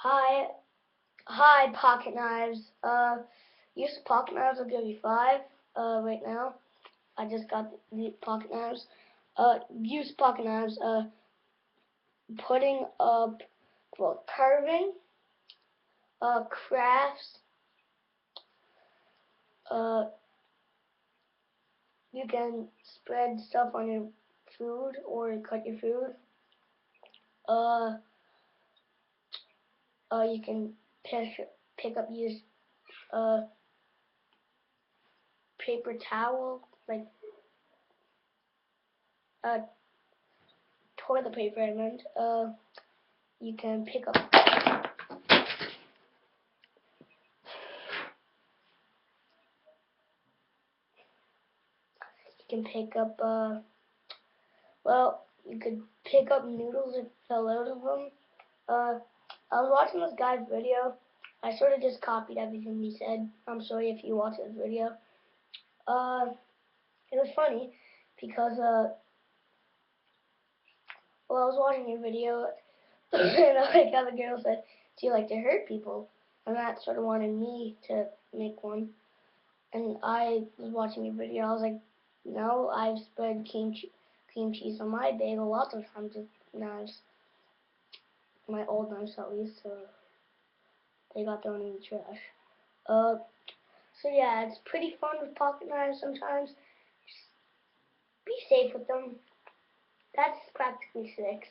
Hi, hi, pocket knives. Use pocket knives. I'll give you 5. Right now, I just got the pocket knives. Use pocket knives. Putting up, well, carving. Crafts. Uh, you can spread stuff on your food or cut your food. Uh, you can pick up used paper towel, like uh, toilet paper. I meant. You can pick up. You can pick up. Well, you could pick up noodles if you fell out of them. Uh, I was watching this guy's video. I sort of just copied everything he said. I'm sorry if you watch his video. It was funny because well, I was watching your video and like other girl said, "Do you like to hurt people?" And that sort of wanted me to make one. And I was watching your video. I was like, "No, I've spread cream cheese on my bagel lots of times with knives. My old knives at least, so they got thrown in the trash." Uh, so yeah, it's pretty fun with pocket knives sometimes. Just be safe with them. That's practically 6.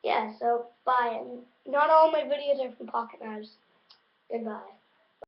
Yeah, so bye. And not all my videos are from pocket knives. Goodbye.